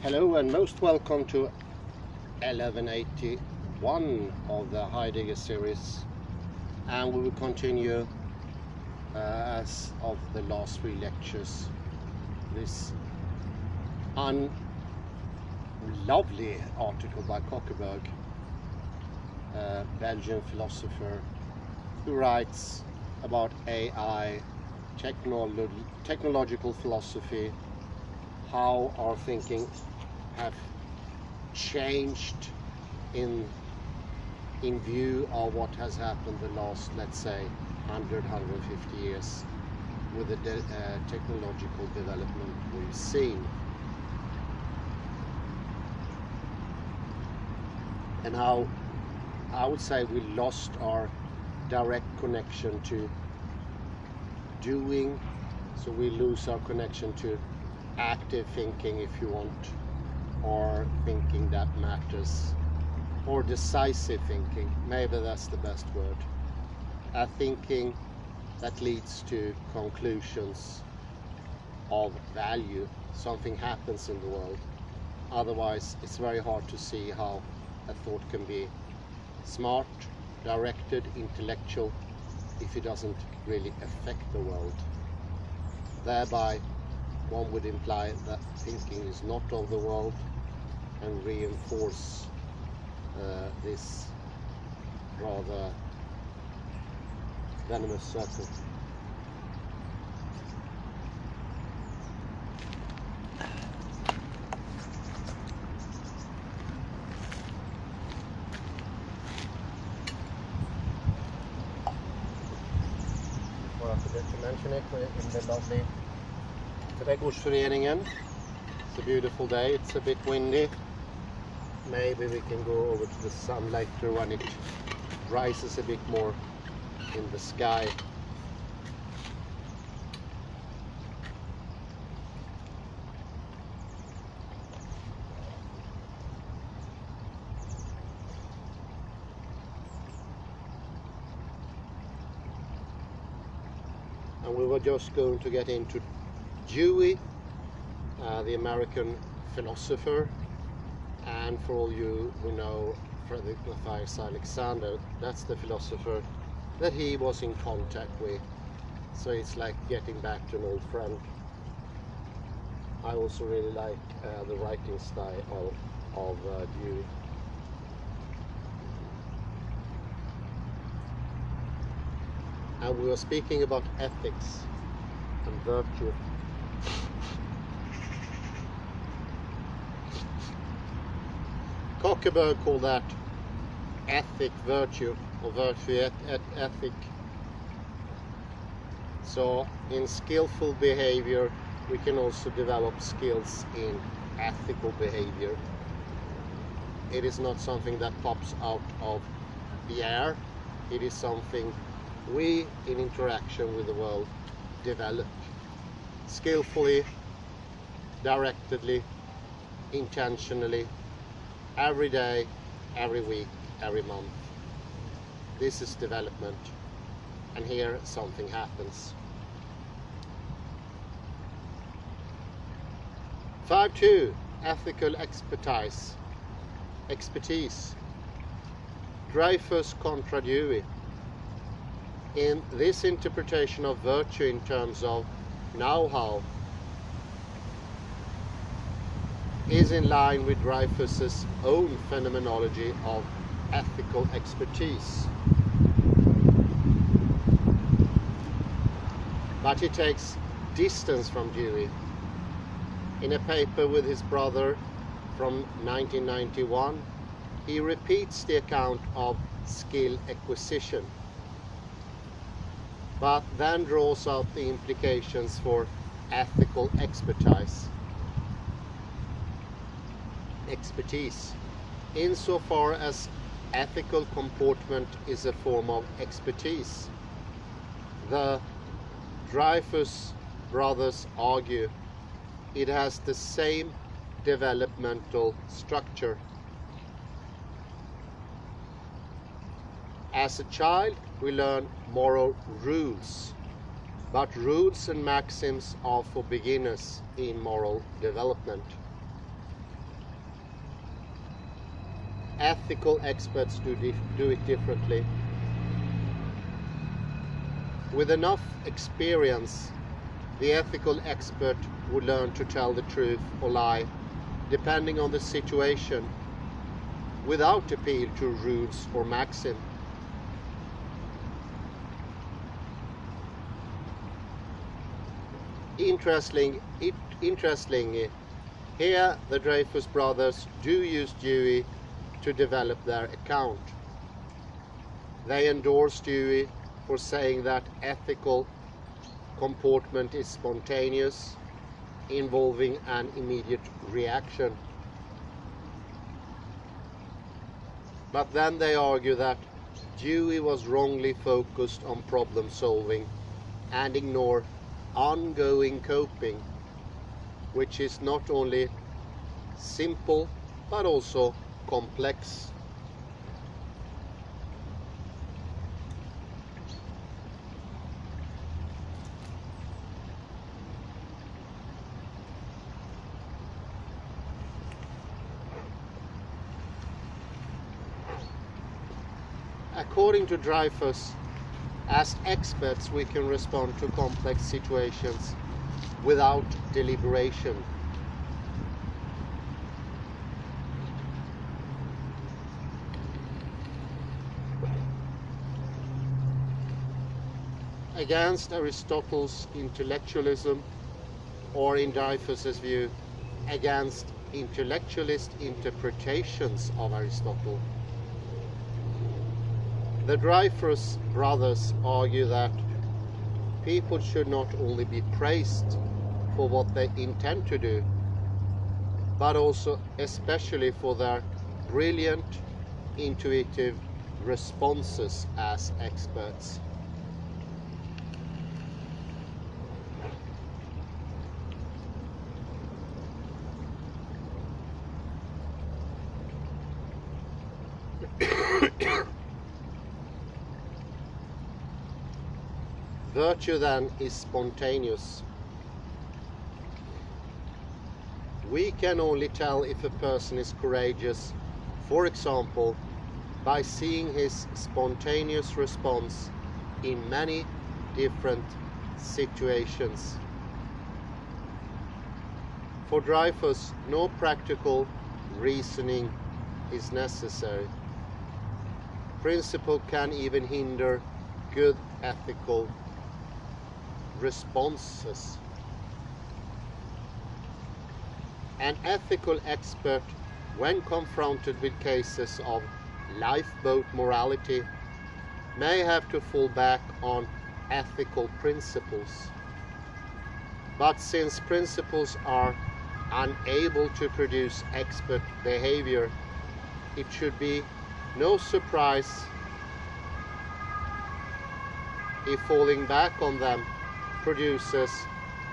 Hello and most welcome to 1181 of the Heidegger series, and we will continue as of the last three lectures this lovely article by Coeckelbergh, a Belgian philosopher who writes about AI, technological philosophy, how our thinking have changed in view of what has happened the last, let's say, 150 years with the technological development we've seen. And how I would say we lost our direct connection to doing, so we lose our connection to active thinking, if you want, or thinking that matters, or decisive thinking, maybe that's the best word. A thinking that leads to conclusions of value. Something happens in the world. Otherwise, it's very hard to see how a thought can be smart, directed, intellectual, if it doesn't really affect the world. Thereby, one would imply that thinking is not of the world and reinforce this rather venomous circle. Well, I forgot to mention it in the lovely Trädgårdsföreningen. It's a beautiful day, it's a bit windy. Maybe we can go over to the sun later when it rises a bit more in the sky. And we were just going to get into Dewey, the American philosopher, and for all you who know Frederick Matthias Alexander, that's the philosopher that he was in contact with. So it's like getting back to an old friend. I also really like the writing style of Dewey. And we were speaking about ethics and virtue. Coeckelbergh called that ethic virtue, or virtue ethic. So in skillful behavior we can also develop skills in ethical behavior. It is not something that pops out of the air, it is something we in interaction with the world develop skillfully, directedly, intentionally, every day, every week, every month. This is development, and here something happens. 5.2 Ethical expertise. Dreyfus contra Dewey. In this interpretation of virtue in terms of know-how is in line with Dreyfus's own phenomenology of ethical expertise. But he takes distance from Dewey. In a paper with his brother from 1991, he repeats the account of skill acquisition, but then draws out the implications for ethical expertise, insofar as ethical comportment is a form of expertise. The Dreyfus brothers argue it has the same developmental structure. As a child, we learn moral rules, but rules and maxims are for beginners in moral development. ethical experts do it differently. With enough experience, the ethical expert would learn to tell the truth or lie, depending on the situation, without appeal to rules or maxim. Interestingly, here the Dreyfus brothers do use Dewey to develop their account. They endorse Dewey for saying that ethical comportment is spontaneous, involving an immediate reaction. But then they argue that Dewey was wrongly focused on problem solving and ignore ongoing coping, which is not only simple but also complex. According to Dreyfus, as experts we can respond to complex situations without deliberation. Against Aristotle's intellectualism, or in Dreyfus's view, against intellectualist interpretations of Aristotle. The Dreyfus brothers argue that people should not only be praised for what they intend to do, but also especially for their brilliant, intuitive responses as experts. Virtue then is spontaneous. We can only tell if a person is courageous, for example, by seeing his spontaneous response in many different situations. For Dreyfus, no practical reasoning is necessary. Principle can even hinder good ethical responses. An ethical expert, when confronted with cases of lifeboat morality, may have to fall back on ethical principles. But since principles are unable to produce expert behavior, it should be no surprise if falling back on them produces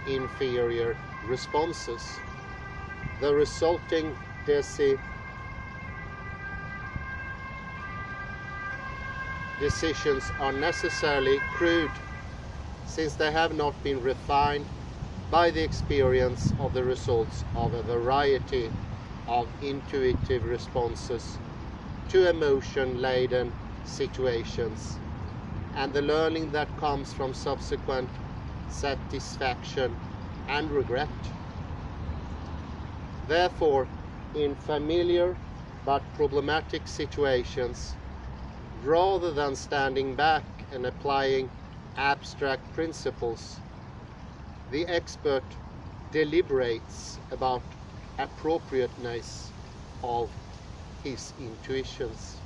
inferior responses. The resulting decisions are necessarily crude, since they have not been refined by the experience of the results of a variety of intuitive responses to emotion-laden situations, and the learning that comes from subsequent satisfaction and regret. Therefore, in familiar but problematic situations, rather than standing back and applying abstract principles, the expert deliberates about appropriateness of his intuitions.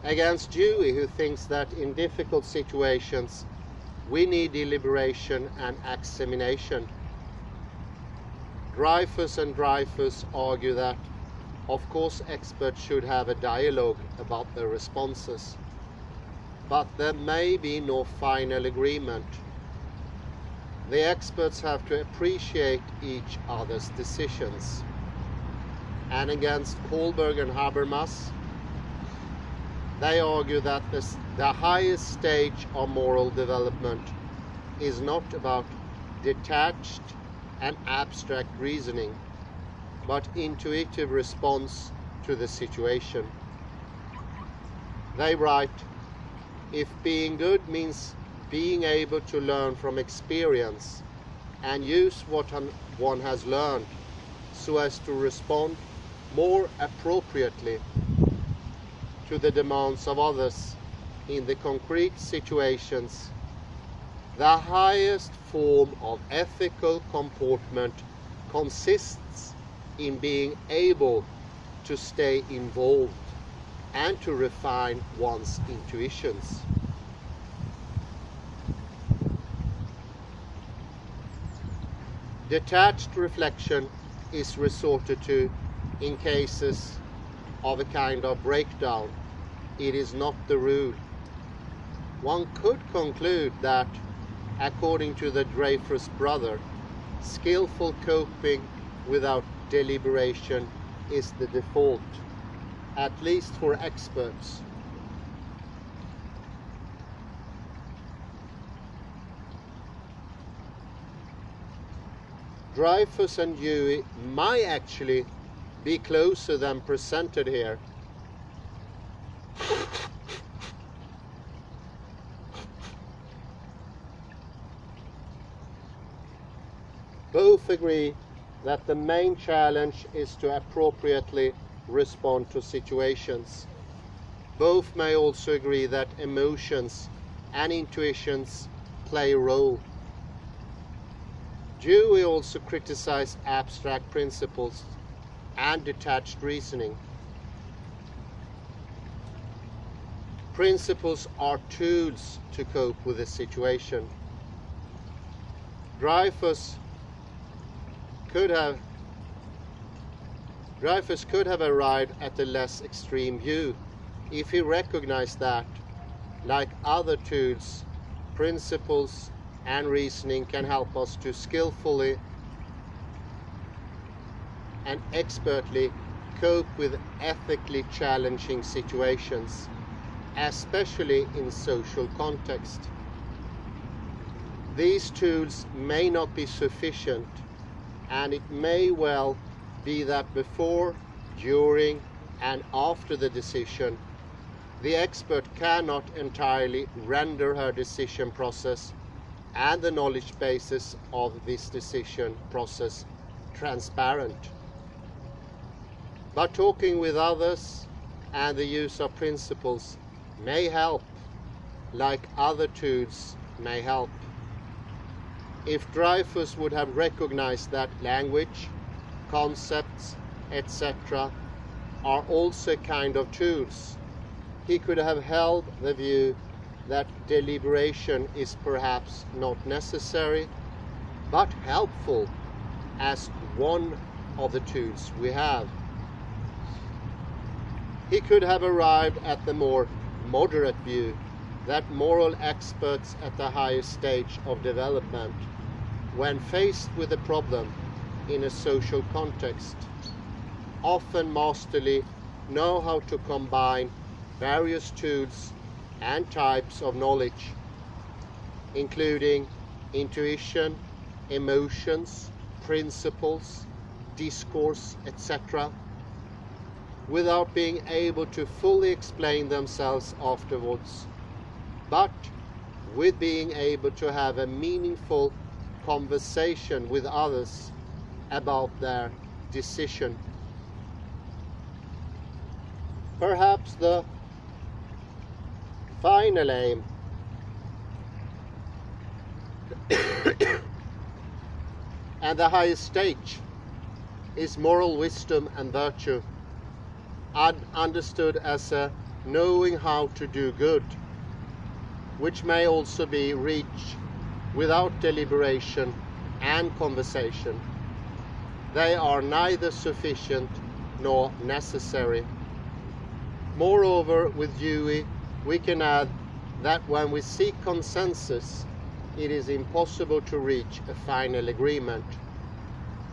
Against Dewey, who thinks that in difficult situations we need deliberation and examination, Dreyfus and Dreyfus argue that, of course, experts should have a dialogue about their responses, but there may be no final agreement. The experts have to appreciate each other's decisions. And against Coeckelbergh and Habermas, they argue that the highest stage of moral development is not about detached and abstract reasoning, but intuitive response to the situation. They write, if being good means being able to learn from experience and use what one has learned so as to respond more appropriately to the demands of others in the concrete situations, the highest form of ethical comportment consists in being able to stay involved and to refine one's intuitions. Detached reflection is resorted to in cases of a kind of breakdown. It is not the rule. One could conclude that, according to the Dreyfus brother, skillful coping without deliberation is the default, at least for experts. Dreyfus and Dewey might actually be closer than presented here. Both agree that the main challenge is to appropriately respond to situations. Both may also agree that emotions and intuitions play a role. Dewey also criticized abstract principles and detached reasoning. Principles are tools to cope with a situation. Dreyfus could have arrived at a less extreme view if he recognized that, like other tools, principles and reasoning can help us to skillfully and expertly cope with ethically challenging situations, especially in social context. These tools may not be sufficient, and it may well be that before, during, and after the decision, the expert cannot entirely render her decision process and the knowledge basis of this decision process transparent. But talking with others and the use of principles may help, like other tools may help. If Dreyfus would have recognized that language, concepts, etc. are also a kind of tools, he could have held the view that deliberation is perhaps not necessary, but helpful as one of the tools we have. He could have arrived at the more moderate view that moral experts at the highest stage of development, when faced with a problem in a social context, often masterly know how to combine various tools and types of knowledge, including intuition, emotions, principles, discourse, etc., without being able to fully explain themselves afterwards, but with being able to have a meaningful conversation with others about their decision. Perhaps the final aim and the highest stage is moral wisdom and virtue, understood as a knowing how to do good, which may also be reached without deliberation and conversation. They are neither sufficient nor necessary. Moreover, with Dewey, we can add that when we seek consensus, it is impossible to reach a final agreement.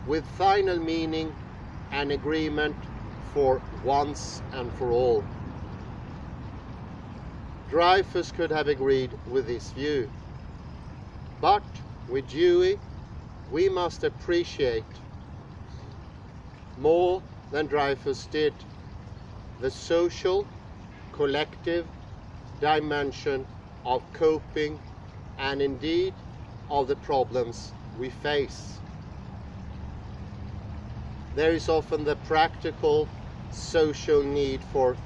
With final meaning, an agreement for once and for all. Dreyfus could have agreed with this view. But with Dewey, we must appreciate more than Dreyfus did the social, collective dimension of coping and indeed of the problems we face. There is often the practical social need for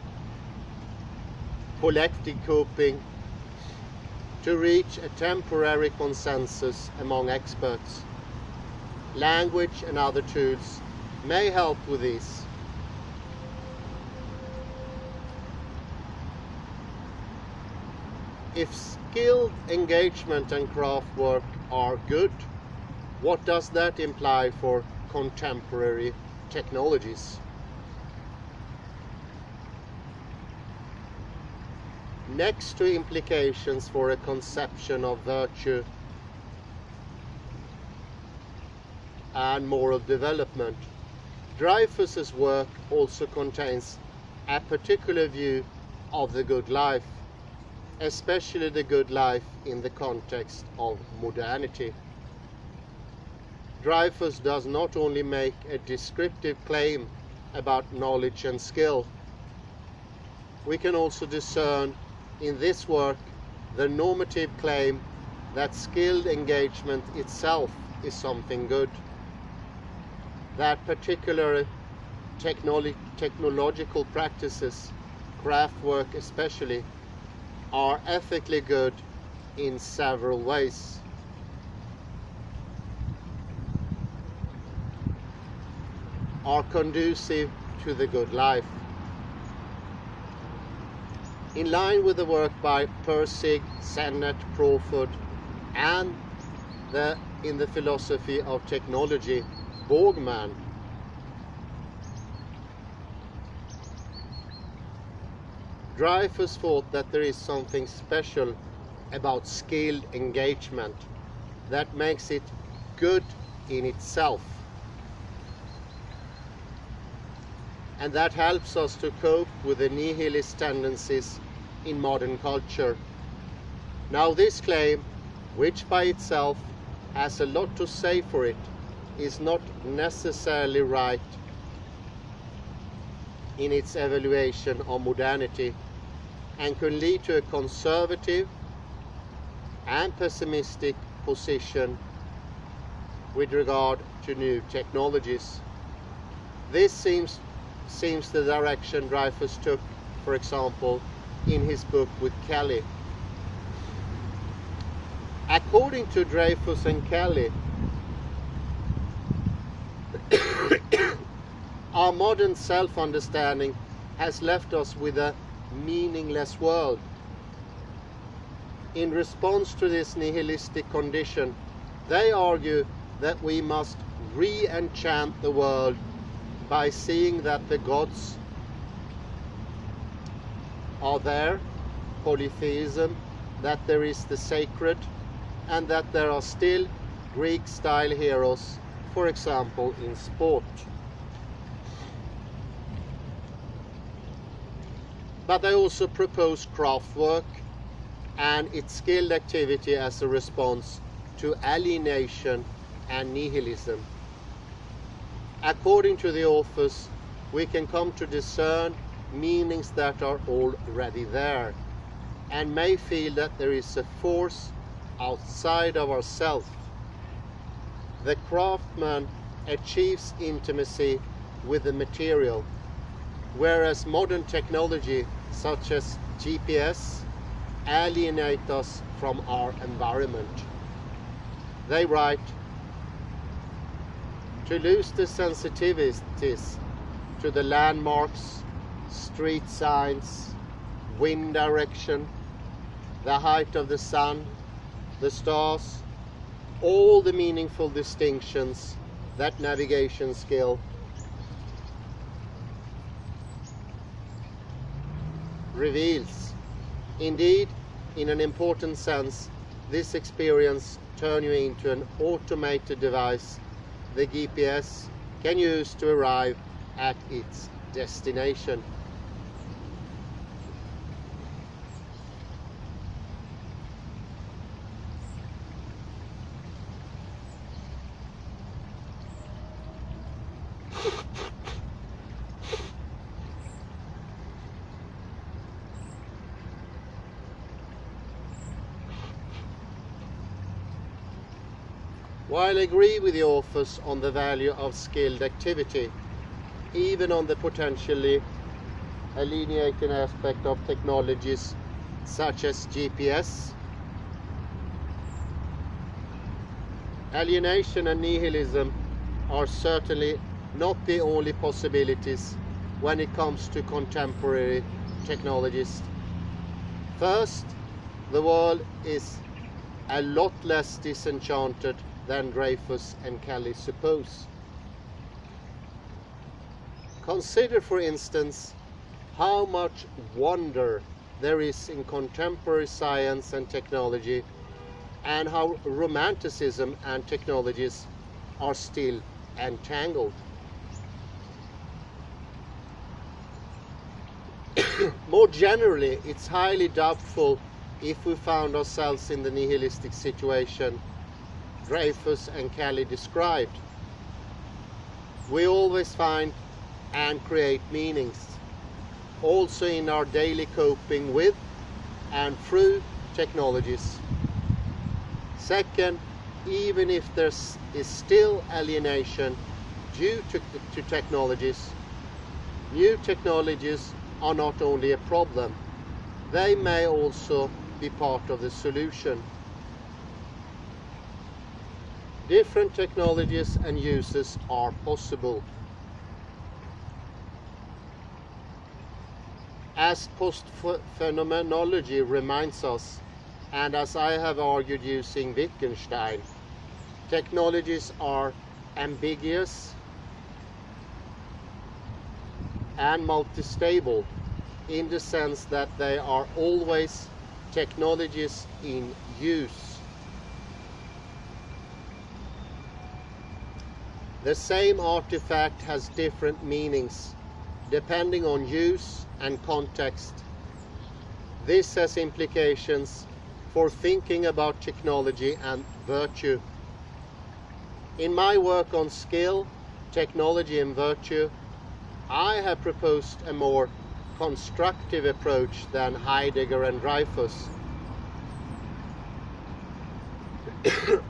collective coping to reach a temporary consensus among experts. Language and other tools may help with this. If skilled engagement and craft work are good, what does that imply for contemporary technologies? Next to implications for a conception of virtue and moral development, Dreyfus's work also contains a particular view of the good life, especially the good life in the context of modernity. Dreyfus does not only make a descriptive claim about knowledge and skill, we can also discern in this work the normative claim that skilled engagement itself is something good, that particular technological practices, craft work especially, are ethically good in several ways. Are conducive to the good life. In line with the work by Pirsig, Sennett, Crawford, and in the philosophy of technology, Borgman, Dreyfus thought that there is something special about skilled engagement that makes it good in itself, and that helps us to cope with the nihilist tendencies in modern culture. Now this claim, which by itself has a lot to say for it, is not necessarily right in its evaluation of modernity, and can lead to a conservative and pessimistic position with regard to new technologies. This seems the direction Dreyfus took, for example, in his book with Kelly. According to Dreyfus and Kelly, our modern self-understanding has left us with a meaningless world. In response to this nihilistic condition, they argue that we must re-enchant the world by seeing that the gods are there, polytheism, that there is the sacred, and that there are still Greek-style heroes, for example, in sport. But they also propose craft work and its skilled activity as a response to alienation and nihilism. According to the authors, we can come to discern meanings that are already there, and may feel that there is a force outside of ourselves. The craftsman achieves intimacy with the material, whereas modern technology such as GPS alienate us from our environment. They write, to lose the sensitivities to the landmarks, street signs, wind direction, the height of the sun, the stars, all the meaningful distinctions that navigation skill reveals. Indeed, in an important sense, this experience turns you into an automated device the GPS can use to arrive at its destination. While I agree with the authors on the value of skilled activity, even on the potentially alienating aspect of technologies such as GPS, alienation and nihilism are certainly not the only possibilities when it comes to contemporary technologies. First, the world is a lot less disenchanted than Dreyfus and Kelly suppose. Consider, for instance, how much wonder there is in contemporary science and technology, and how romanticism and technologies are still entangled. More generally, it's highly doubtful if we found ourselves in the nihilistic situation Dreyfus and Kelly described. We always find and create meanings, also in our daily coping with and through technologies. Second, even if there is still alienation due to technologies, new technologies are not only a problem, they may also be part of the solution. Different technologies and uses are possible. As post-phenomenology reminds us, and as I have argued using Wittgenstein, technologies are ambiguous and multi-stable in the sense that they are always technologies in use. The same artifact has different meanings depending on use and context. This has implications for thinking about technology and virtue. In my work on skill, technology and virtue, I have proposed a more constructive approach than Heidegger and Dreyfus.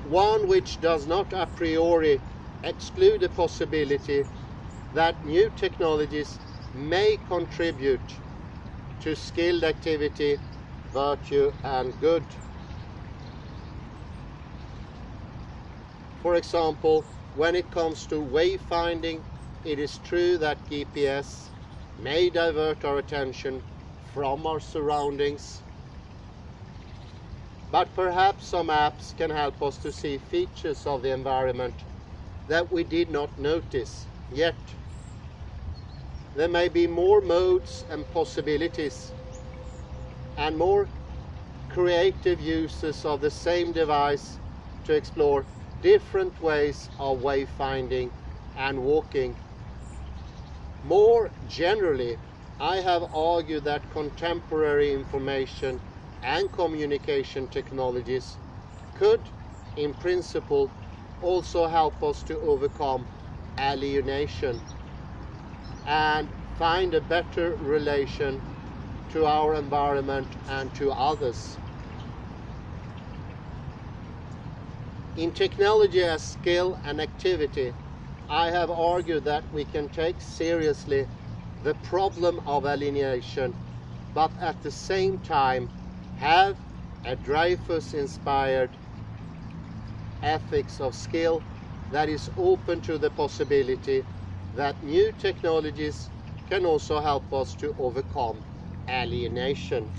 One which does not a priori exclude the possibility that new technologies may contribute to skilled activity, virtue and good. For example, when it comes to wayfinding, it is true that GPS may divert our attention from our surroundings, but perhaps some apps can help us to see features of the environment that we did not notice yet. There may be more modes and possibilities and more creative uses of the same device to explore different ways of wayfinding and walking. More generally, I have argued that contemporary information and communication technologies could, in principle, also help us to overcome alienation and find a better relation to our environment and to others. In technology as skill and activity, I have argued that we can take seriously the problem of alienation, but at the same time have a Dreyfus-inspired ethics of skill that is open to the possibility that new technologies can also help us to overcome alienation.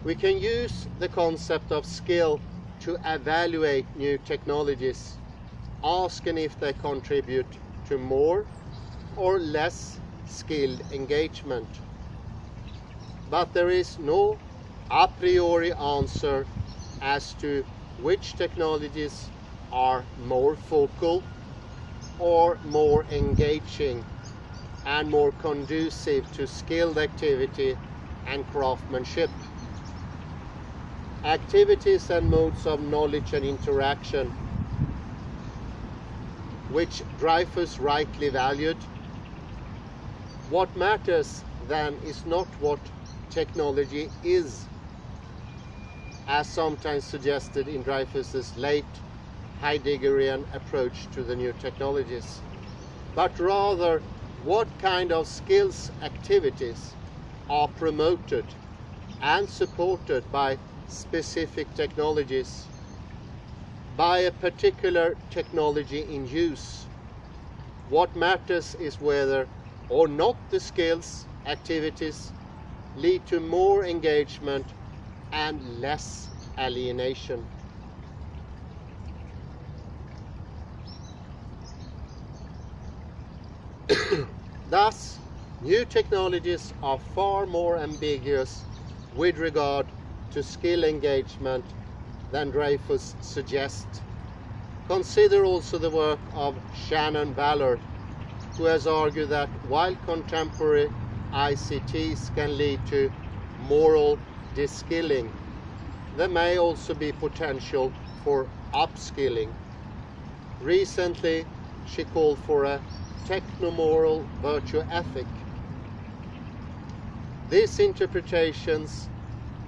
We can use the concept of skill to evaluate new technologies, asking if they contribute to more or less skilled engagement. But there is no a priori answer as to which technologies are more focal or more engaging and more conducive to skilled activity and craftsmanship. Activities and modes of knowledge and interaction, which Dreyfus rightly valued. What matters then is not what technology is, as sometimes suggested in Dreyfus's late Heideggerian approach to the new technologies, but rather what kind of skills activities are promoted and supported by specific technologies, by a particular technology in use. What matters is whether or not the skills activities lead to more engagement and less alienation. Thus, new technologies are far more ambiguous with regard to skill engagement than Dreyfus suggests. Consider also the work of Shannon Ballard, who has argued that while contemporary ICTs can lead to moral de-skilling, there may also be potential for upskilling. Recently, she called for a technomoral virtue ethic. These interpretations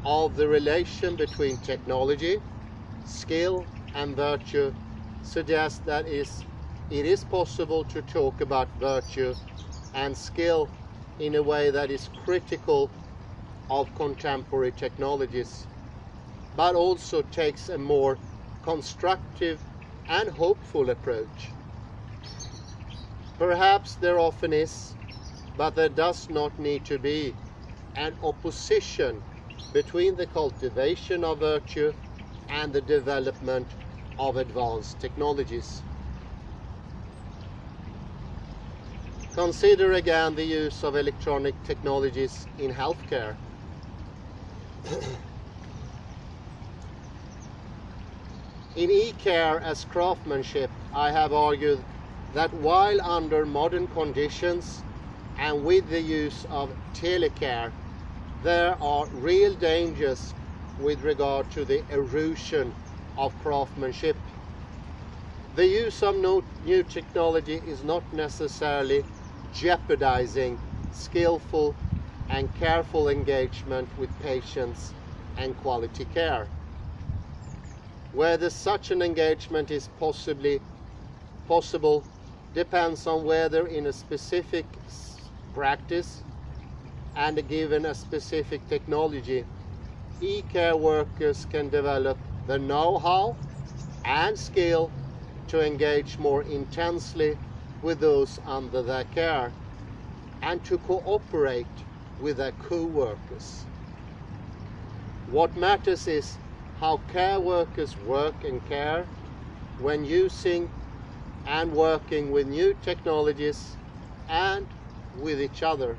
of the relation between technology, skill, and virtue suggest that it is possible to talk about virtue and skill in a way that is critical of contemporary technologies, but also takes a more constructive and hopeful approach. Perhaps there often is, but there does not need to be, an opposition between the cultivation of virtue and the development of advanced technologies. Consider again the use of electronic technologies in healthcare. In e-care as craftsmanship, I have argued that while under modern conditions and with the use of telecare, there are real dangers with regard to the erosion of craftsmanship. The use of new technology is not necessarily jeopardizing skillful and careful engagement with patients and quality care. Whether such an engagement is possible depends on whether in a specific practice and given a specific technology, e-care workers can develop the know-how and skill to engage more intensely with those under their care and to cooperate with their co-workers. What matters is how care workers work and care when using and working with new technologies and with each other.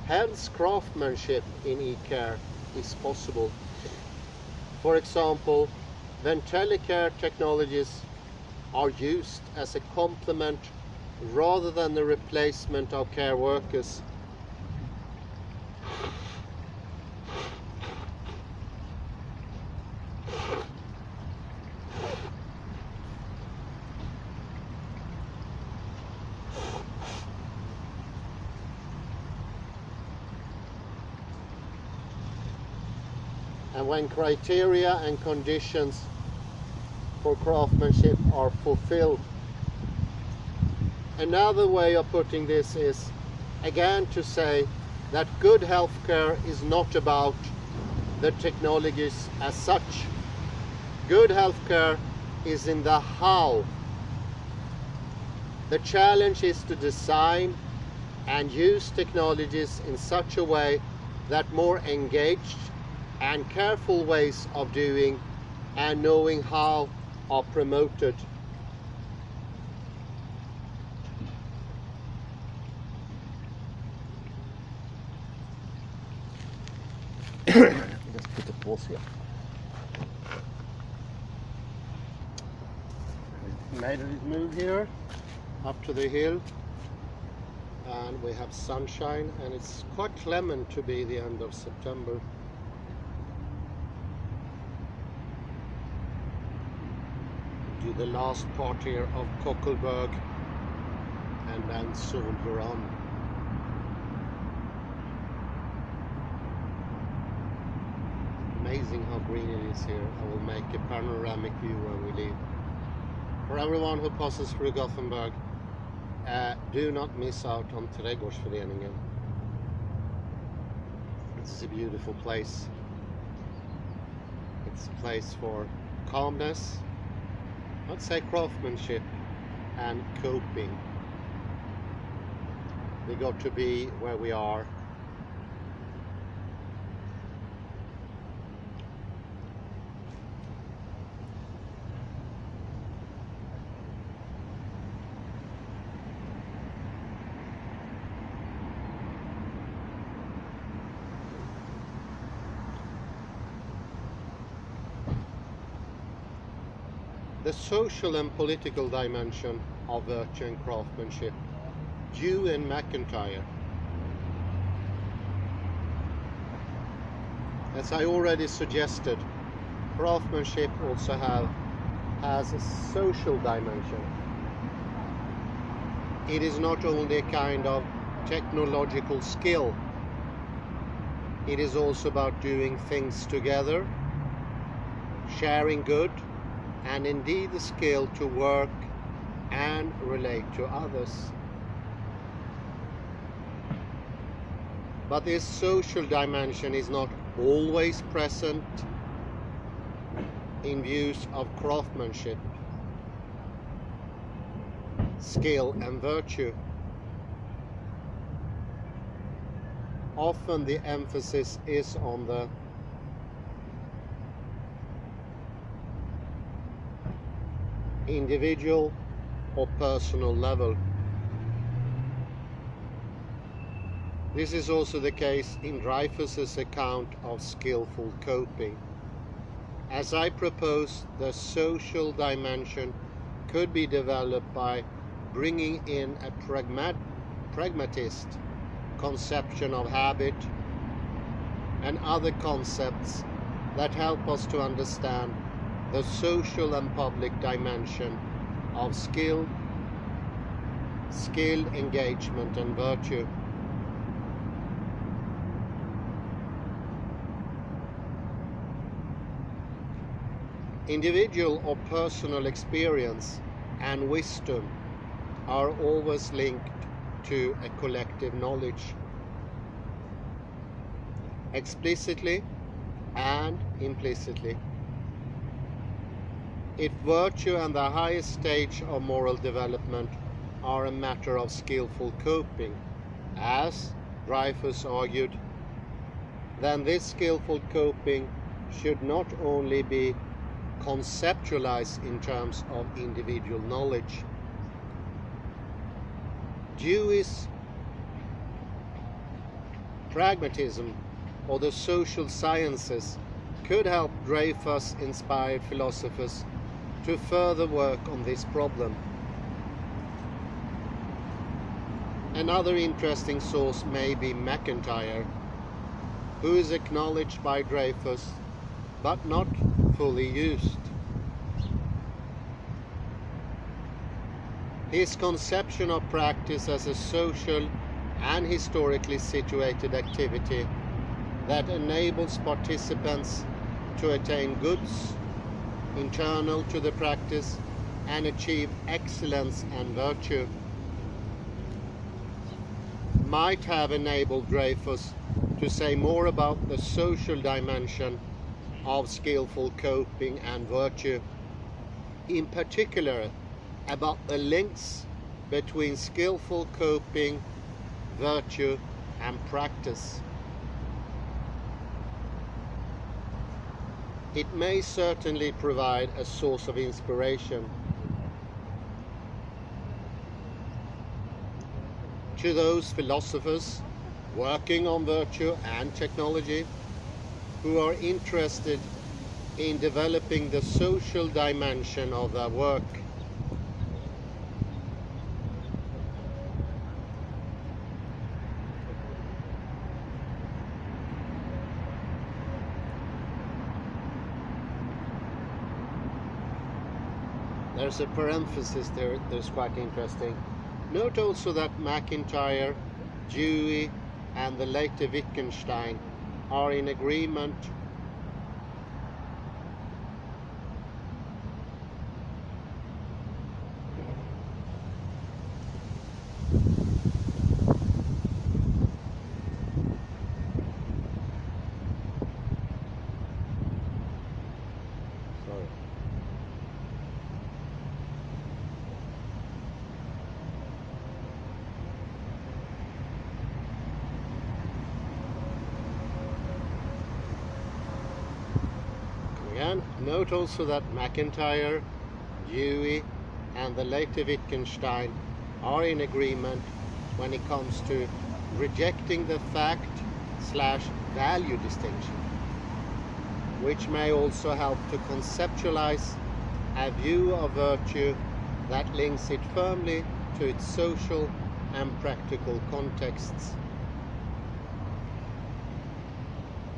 Hence, craftsmanship in e-care is possible. For example, when telecare technologies are used as a complement rather than the replacement of care workers, and when criteria and conditions for craftsmanship are fulfilled. Another way of putting this is, again, to say that good healthcare is not about the technologies as such. Good healthcare is in the how. The challenge is to design and use technologies in such a way that more engaged and careful ways of doing and knowing how are promoted. Just put a pause here. made a little move here up to the hill, and we have sunshine, and it's quite clement to be the end of September. Do the last part here of Coeckelbergh and then Zuhanden. Amazing how green it is here. I will make a panoramic view when we leave. For everyone who passes through Gothenburg, do not miss out on Trädgårdsföreningen. This is a beautiful place. It's a place for calmness, I'd say craftsmanship, and coping. We got to be where we are. The social and political dimension of virtue and craftsmanship. Dew and McIntyre. As I already suggested, craftsmanship also has a social dimension. It is not only a kind of technological skill, it is also about doing things together, sharing good, and indeed the skill to work and relate to others. But this social dimension is not always present in views of craftsmanship, skill and virtue. Often the emphasis is on the individual or personal level. This is also the case in Dreyfus's account of skillful coping. As I propose, the social dimension could be developed by bringing in a pragmatist conception of habit and other concepts that help us to understand the social and public dimension of skill, engagement and virtue. Individual or personal experience and wisdom are always linked to a collective knowledge, explicitly and implicitly. If virtue and the highest stage of moral development are a matter of skillful coping, as Dreyfus argued, then this skillful coping should not only be conceptualized in terms of individual knowledge. Dewey's pragmatism or the social sciences could help Dreyfus-inspired philosophers to further work on this problem. Another interesting source may be McIntyre, who is acknowledged by Dreyfus but not fully used. His conception of practice as a social and historically situated activity that enables participants to attain goods internal to the practice and achieve excellence and virtue might have enabled Dreyfus to say more about the social dimension of skillful coping and virtue, in particular about the links between skillful coping, virtue and practice. It may certainly provide a source of inspiration to those philosophers working on virtue and technology who are interested in developing the social dimension of their work there's a parenthesis there that's quite interesting. Note also that MacIntyre, Dewey, and the later Wittgenstein are in agreement Note also that MacIntyre, Dewey, and the later Wittgenstein are in agreement when it comes to rejecting the fact/value distinction, which may also help to conceptualize a view of virtue that links it firmly to its social and practical contexts.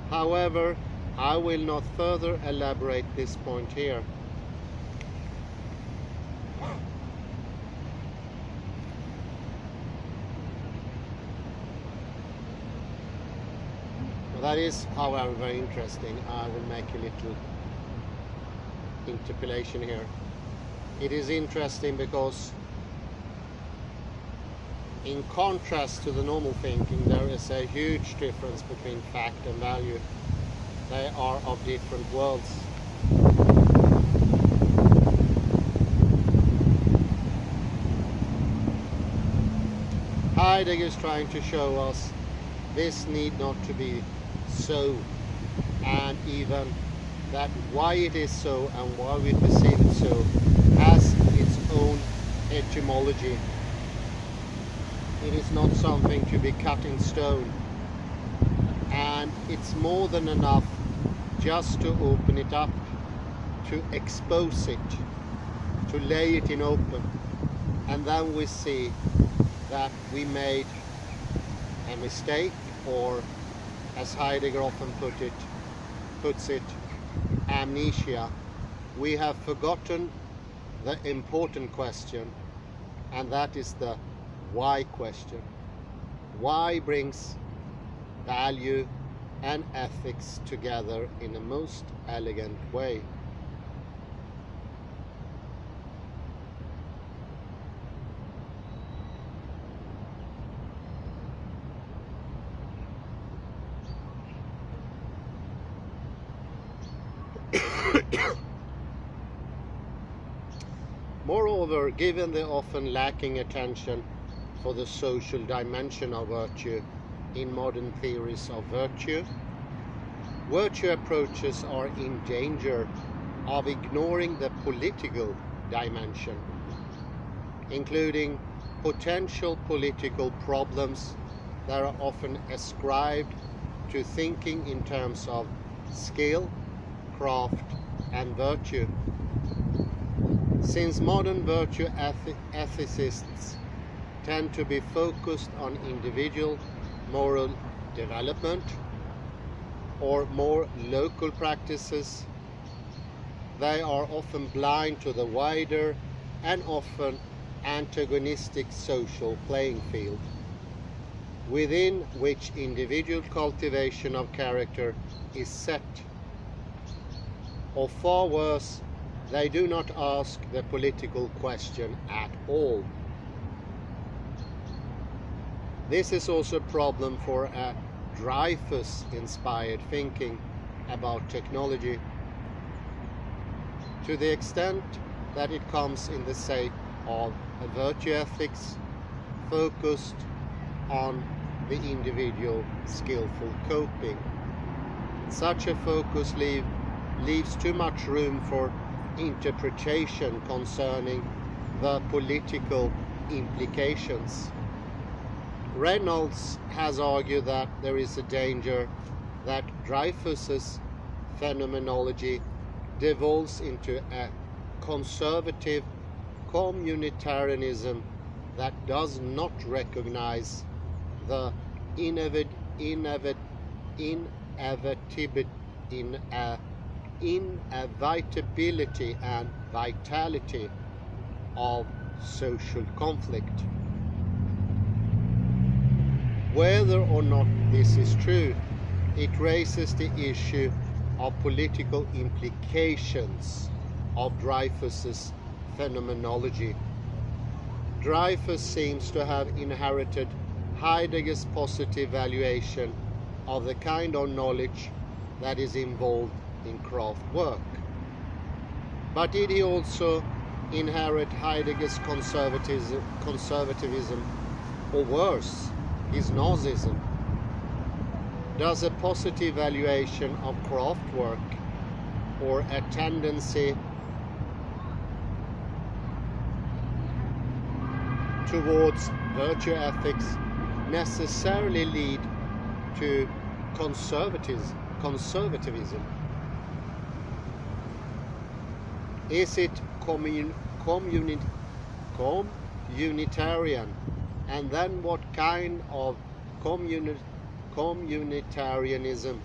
However, I will not further elaborate this point here. That is, however, very interesting. I will make a little interpolation here. It is interesting because, in contrast to the normal thinking, there is a huge difference between fact and value. They are of different worlds. Heidegger is trying to show us this need not to be so, and even that why it is so and why we perceive it so has its own etymology. It is not something to be cut in stone, and it's more than enough just to open it up, to expose it, to lay it in open, and then we see that we made a mistake, or as Heidegger often puts it, amnesia. We have forgotten the important question, and that is the why question. Why brings value and ethics together in a most elegant way. Moreover, given the often lacking attention for the social dimension of virtue in modern theories of virtue approaches are in danger of ignoring the political dimension, including potential political problems that are often ascribed to thinking in terms of skill, craft, and virtue. Since modern virtue ethicists tend to be focused on individual moral development or more local practices, they are often blind to the wider and often antagonistic social playing field, within which individual cultivation of character is set. Or far worse, they do not ask the political question at all. This is also a problem for a Dreyfus-inspired thinking about technology, to the extent that it comes in the sake of a virtue ethics focused on the individual skillful coping. Such a focus leaves too much room for interpretation concerning the political implications. Reynolds has argued that there is a danger that Dreyfus's phenomenology devolves into a conservative communitarianism that does not recognize the inevitability and vitality of social conflict. Whether or not this is true, it raises the issue of political implications of Dreyfus's phenomenology. Dreyfus seems to have inherited Heidegger's positive valuation of the kind of knowledge that is involved in craft work. But did he also inherit Heidegger's conservatism, or worse, his Nazism? Does a positive valuation of craft work or a tendency towards virtue ethics necessarily lead to conservatism? Is it communitarian? And then what kind of communitarianism?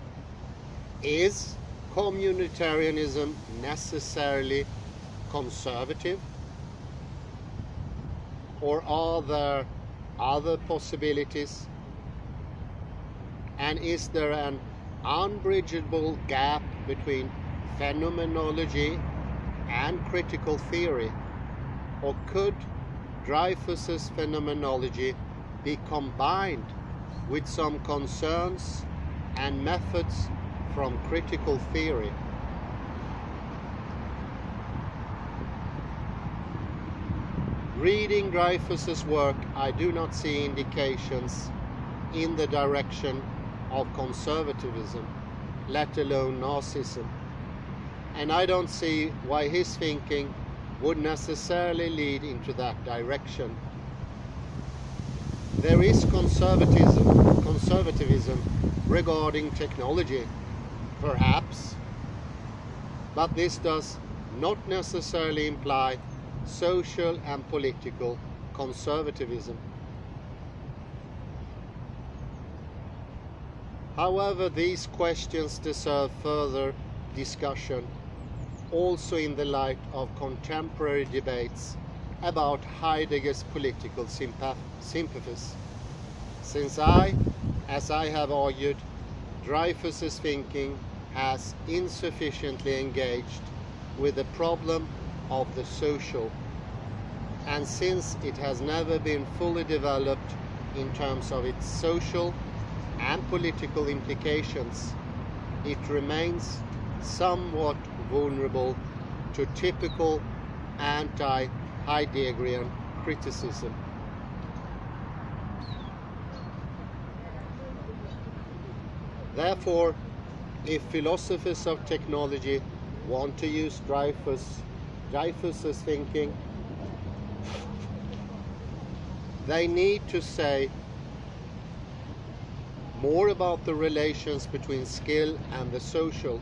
Is communitarianism necessarily conservative? Or are there other possibilities? And is there an unbridgeable gap between phenomenology and critical theory? Or could Dreyfus's phenomenology be combined with some concerns and methods from critical theory? Reading Dreyfus's work, I do not see indications in the direction of conservatism, let alone Nazism. And I don't see why his thinking would necessarily lead into that direction. There is conservatism regarding technology, perhaps, but this does not necessarily imply social and political conservatism. However, these questions deserve further discussion, also in the light of contemporary debates about Heidegger's political sympathies. Since as I have argued, Dreyfus's thinking has insufficiently engaged with the problem of the social, and since it has never been fully developed in terms of its social and political implications, it remains somewhat vulnerable to typical anti-Heideggerian criticism. Therefore, if philosophers of technology want to use Dreyfus's thinking, they need to say more about the relations between skill and the social.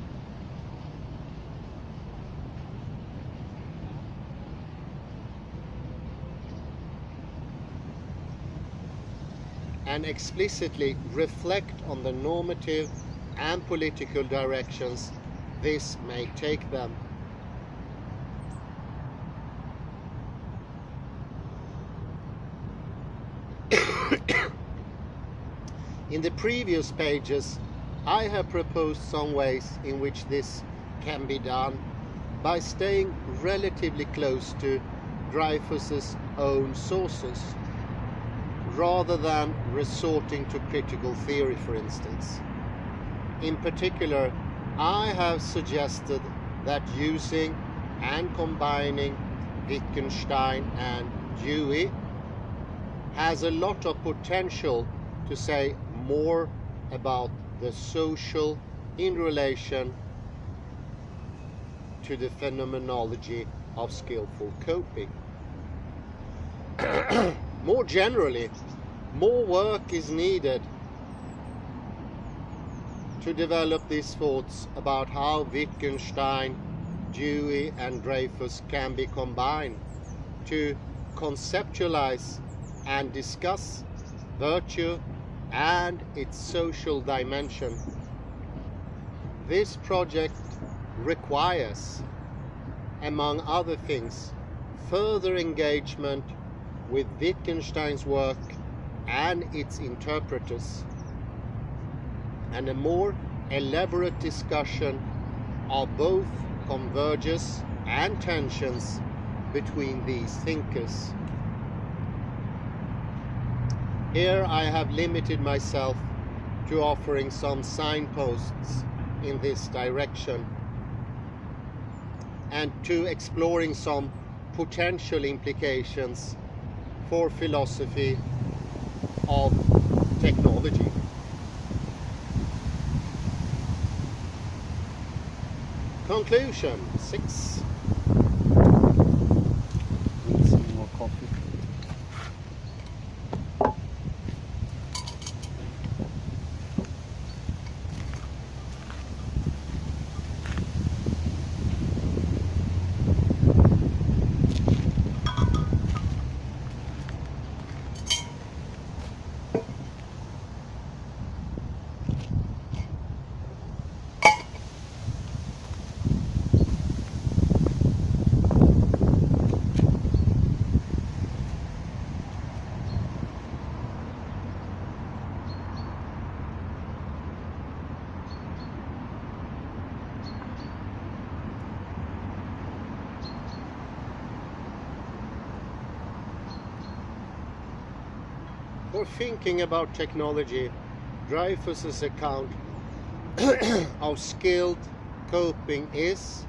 And explicitly reflect on the normative and political directions this may take them. In the previous pages, I have proposed some ways in which this can be done by staying relatively close to Dreyfus's own sources, rather than resorting to critical theory, for instance. In particular, I have suggested that using and combining Wittgenstein and Dewey has a lot of potential to say more about the social in relation to the phenomenology of skillful coping. More generally, more work is needed to develop these thoughts about how Wittgenstein, Dewey and Dreyfus can be combined to conceptualize and discuss virtue and its social dimension. This project requires, among other things, further engagement with Wittgenstein's work and its interpreters, and a more elaborate discussion of both convergences and tensions between these thinkers. Here I have limited myself to offering some signposts in this direction and to exploring some potential implications for philosophy of technology. Conclusion 6. Need some more coffee. For thinking about technology, Dreyfus's account of skilled coping is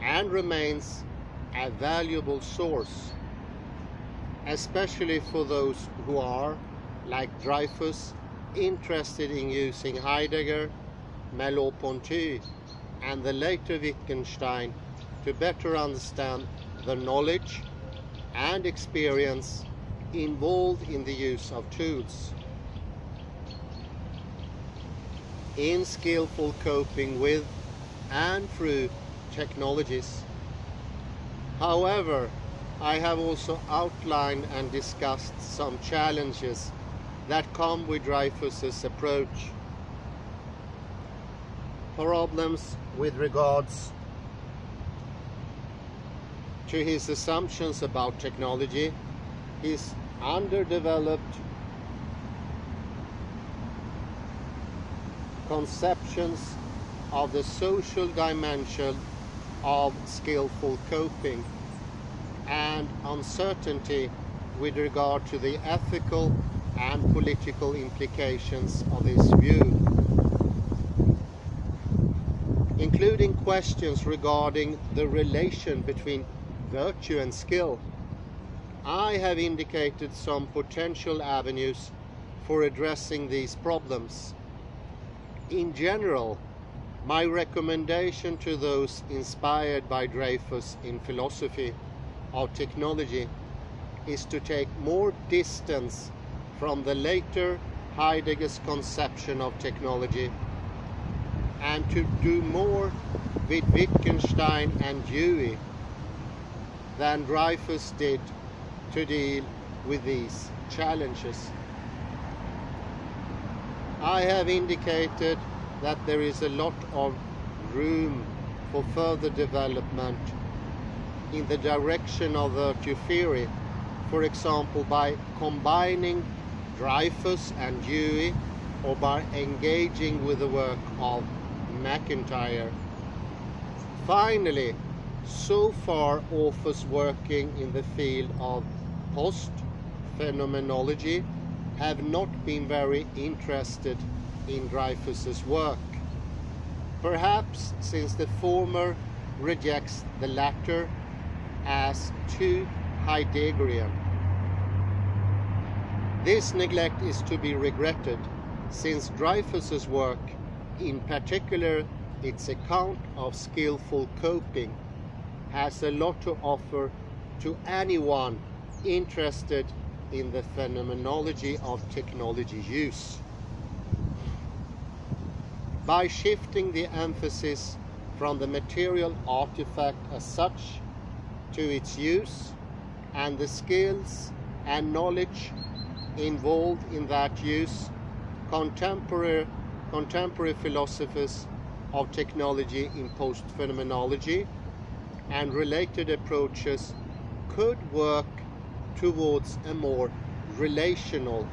and remains a valuable source, especially for those who are, like Dreyfus, interested in using Heidegger, Merleau-Ponty, and the later Wittgenstein to better understand the knowledge and experience involved in the use of tools, in skillful coping with and through technologies. However, I have also outlined and discussed some challenges that come with Dreyfus's approach. Problems with regards to his assumptions about technology, his underdeveloped conceptions of the social dimension of skillful coping, and uncertainty with regard to the ethical and political implications of this view, including questions regarding the relation between virtue and skill. I have indicated some potential avenues for addressing these problems. In general, my recommendation to those inspired by Dreyfus in philosophy of technology is to take more distance from the later Heidegger's conception of technology and to do more with Wittgenstein and Dewey than Dreyfus did to deal with these challenges. I have indicated that there is a lot of room for further development in the direction of virtue theory, for example by combining Dreyfus and Dewey, or by engaging with the work of McIntyre. Finally, so far authors working in the field of post-phenomenology have not been very interested in Dreyfus's work, perhaps since the former rejects the latter as too Heideggerian. This neglect is to be regretted, since Dreyfus's work, in particular its account of skillful coping, has a lot to offer to anyone interested in the phenomenology of technology use. By shifting the emphasis from the material artifact as such to its use and the skills and knowledge involved in that use, contemporary philosophers of technology in post-phenomenology and related approaches could work towards a more relational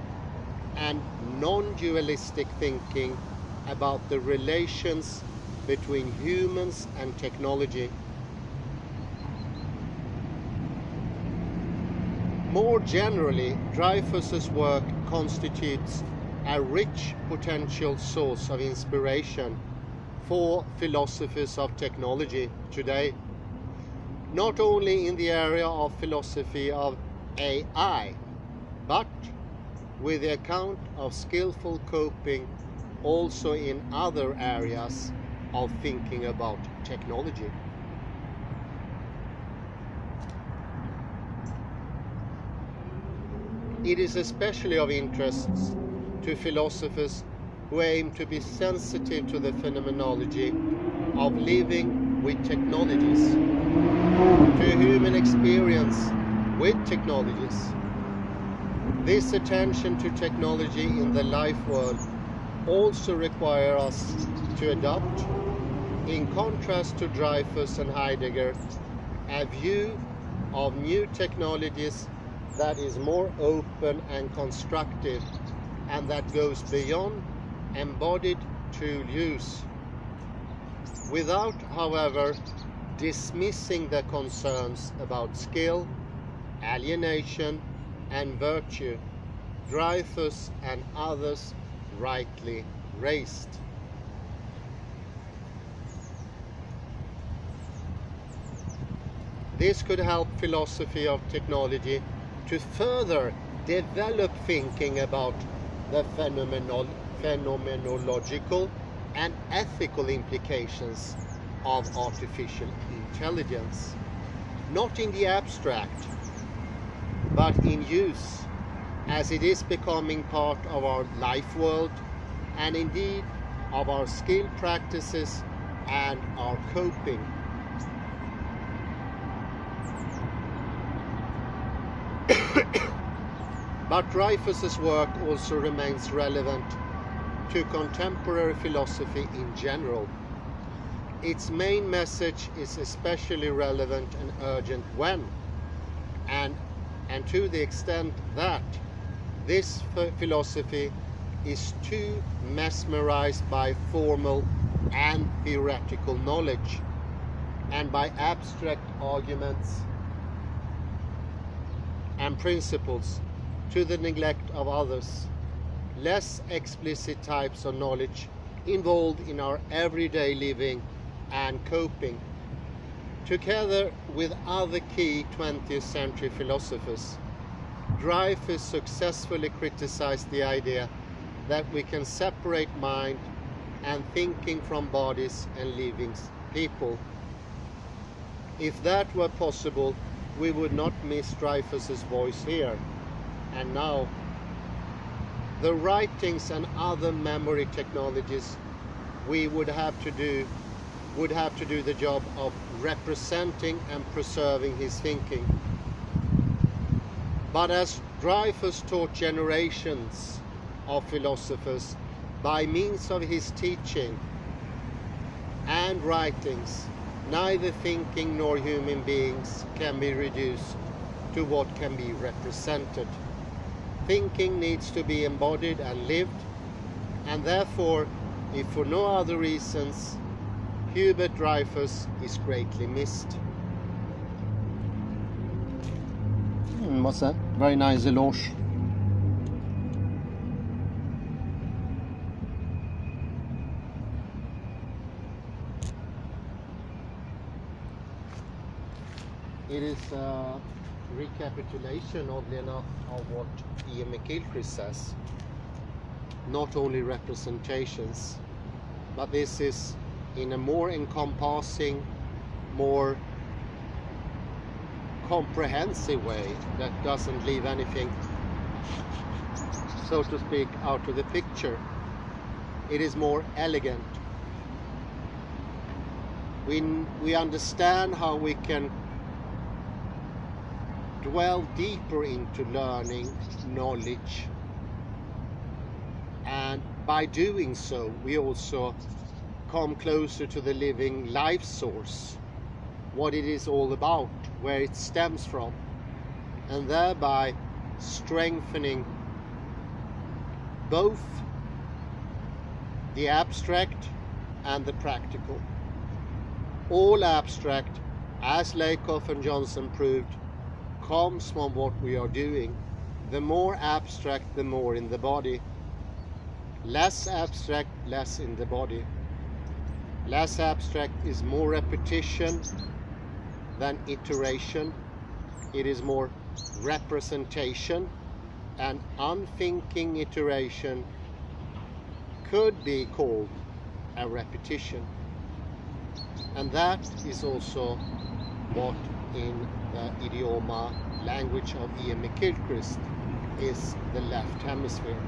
and non-dualistic thinking about the relations between humans and technology. More generally, Dreyfus's work constitutes a rich potential source of inspiration for philosophers of technology today, not only in the area of philosophy of AI, but with the account of skillful coping also in other areas of thinking about technology. It is especially of interest to philosophers who aim to be sensitive to the phenomenology of living with technologies, to human experience with technologies. This attention to technology in the life world also requires us to adopt, in contrast to Dreyfus and Heidegger, a view of new technologies that is more open and constructive, and that goes beyond embodied tool use, without, however, dismissing the concerns about skill, alienation, and virtue Dreyfus and others rightly raised. This could help philosophy of technology to further develop thinking about the phenomenological and ethical implications of artificial intelligence, not in the abstract, but in use, as it is becoming part of our life world, and indeed of our skill practices and our coping. But Dreyfus's work also remains relevant to contemporary philosophy in general. Its main message is especially relevant and urgent when, and to the extent that this philosophy is too mesmerized by formal and theoretical knowledge and by abstract arguments and principles to the neglect of others, less explicit types of knowledge involved in our everyday living and coping. Together with other key 20th century philosophers, Dreyfus successfully criticized the idea that we can separate mind and thinking from bodies and living people. If that were possible, we would not miss Dreyfus's voice here and now. The writings and other memory technologies we would have to do the job of representing and preserving his thinking. But as Dreyfus taught generations of philosophers by means of his teaching and writings, neither thinking nor human beings can be reduced to what can be represented. Thinking needs to be embodied and lived, and therefore, if for no other reasons, Hubert Dreyfus is greatly missed. What's that? Very nice eloge. It is a recapitulation, oddly enough, of what Ian McGilchrist says. Not only representations, but this is in a more encompassing, more comprehensive way that doesn't leave anything, so to speak, out of the picture. It is more elegant. We understand how we can dwell deeper into learning, knowledge, and by doing so we also come closer to the living life source, what it is all about, where it stems from. and thereby strengthening both the abstract and the practical. All abstract, as Lakoff and Johnson proved, comes from what we are doing. The more abstract, the more in the body. Less abstract, less in the body. Less abstract is more repetition than iteration. It is more representation, and unthinking iteration could be called a repetition. And that is also what in the idioma language of Ian McGilchrist is the left hemisphere,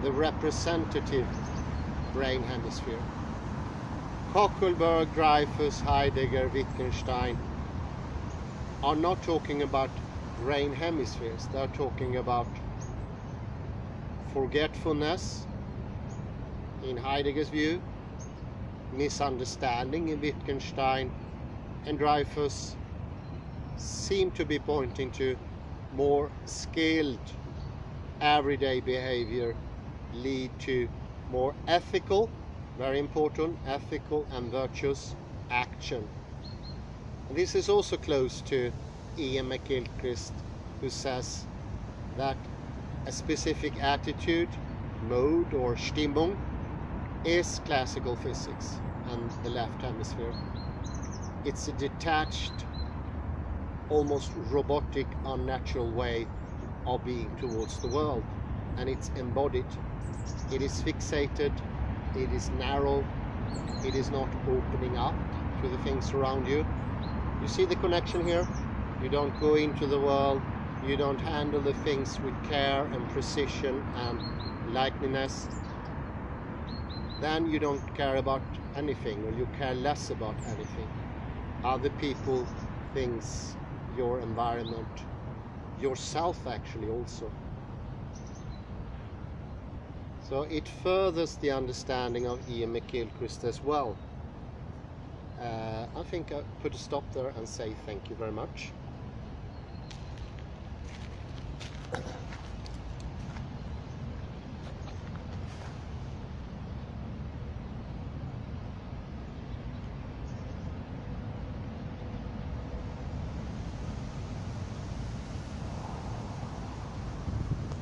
the representative brain hemisphere. Coeckelbergh, Dreyfus, Heidegger, Wittgenstein are not talking about brain hemispheres. They're talking about forgetfulness in Heidegger's view, misunderstanding in Wittgenstein, and Dreyfus seem to be pointing to more skilled everyday behavior lead to more ethical, very important, ethical and virtuous action. And this is also close to Ian McGilchrist, who says that a specific attitude, mode or Stimmung is classical physics and the left hemisphere. It's a detached, almost robotic, unnatural way of being towards the world, and it's embodied. It is fixated, it is narrow, it is not opening up to the things around you. You see the connection here? You don't go into the world, you don't handle the things with care and precision and likeliness. Then you don't care about anything, or you care less about anything. Other people, things, your environment, yourself actually also. So it furthers the understanding of Ian McGilchrist as well. I think I'll put a stop there and say thank you very much.